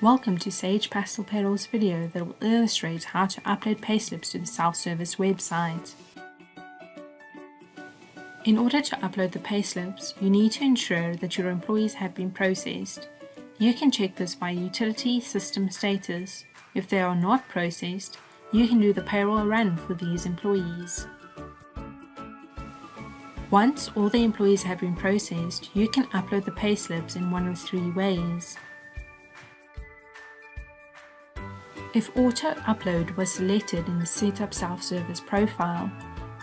Welcome to Sage Pastel Payroll's video that will illustrate how to upload payslips to the self-service website. In order to upload the payslips, you need to ensure that your employees have been processed. You can check this by utility system status. If they are not processed, you can do the payroll run for these employees. Once all the employees have been processed, you can upload the payslips in one of three ways. If Auto Upload was selected in the Setup Self-Service profile,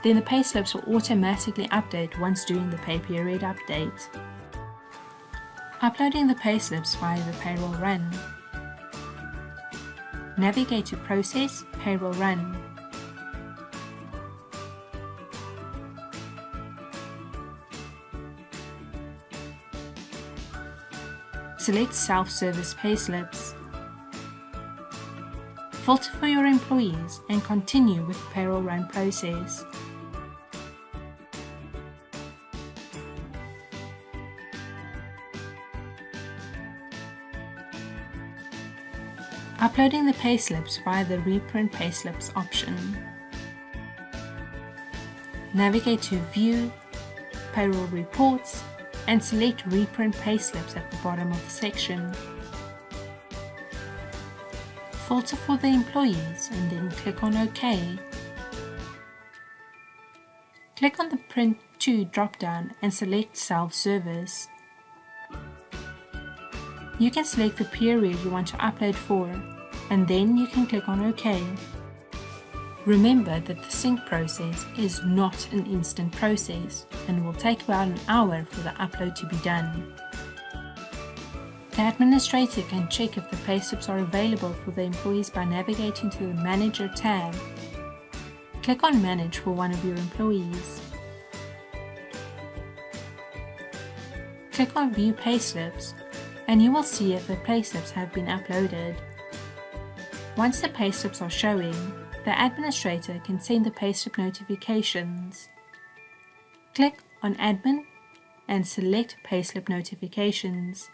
then the payslips will automatically update once doing the pay period update. Uploading the payslips via the Payroll Run. Navigate to Process, Payroll Run. Select Self-Service Payslips. Filter for your employees and continue with the Payroll Run process. Uploading the payslips via the Reprint Payslips option. Navigate to View, Payroll Reports, and select Reprint Payslips at the bottom of the section. Filter for the employees and then click on OK. Click on the Print To drop-down and select Self-Service. You can select the period you want to upload for, and then you can click on OK. Remember that the sync process is not an instant process and will take about an hour for the upload to be done. The administrator can check if the payslips are available for the employees by navigating to the Manager tab. Click on Manage for one of your employees. Click on View Payslips and you will see if the payslips have been uploaded. Once the payslips are showing, the administrator can send the payslip notifications. Click on Admin and select Payslip Notifications.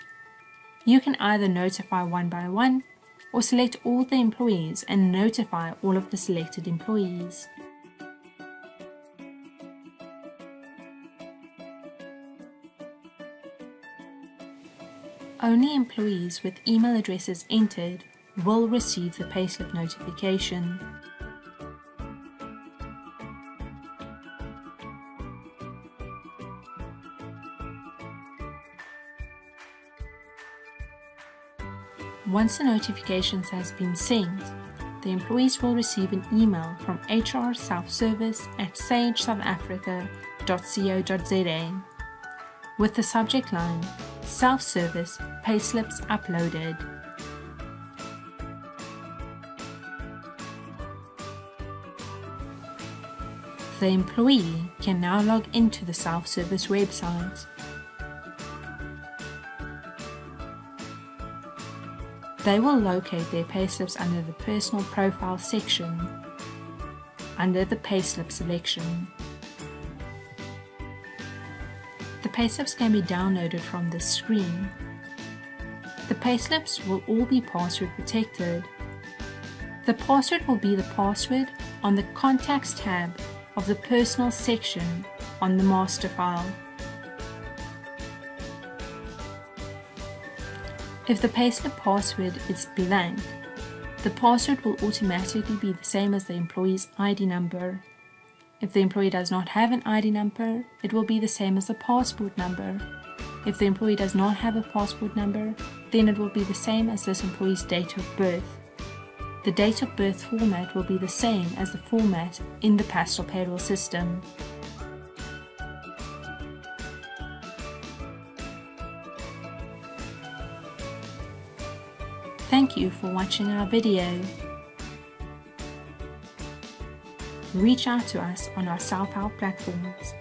You can either notify one by one or select all the employees and notify all of the selected employees. Only employees with email addresses entered will receive the payslip notification. Once the notifications has been sent, the employees will receive an email from HR Self-Service at sagesouthafrica.co.za with the subject line Self-Service Payslips Uploaded. The employee can now log into the self-service website. They will locate their payslips under the Personal Profile section, under the Payslip selection. The payslips can be downloaded from this screen. The payslips will all be password protected. The password will be the password on the Contacts tab of the Personal section on the master file. If the payslip password is blank, the password will automatically be the same as the employee's ID number. If the employee does not have an ID number, it will be the same as the passport number. If the employee does not have a passport number, then it will be the same as this employee's date of birth. The date of birth format will be the same as the format in the Pastel Payroll system. Thank you for watching our video. Reach out to us on our self-help platforms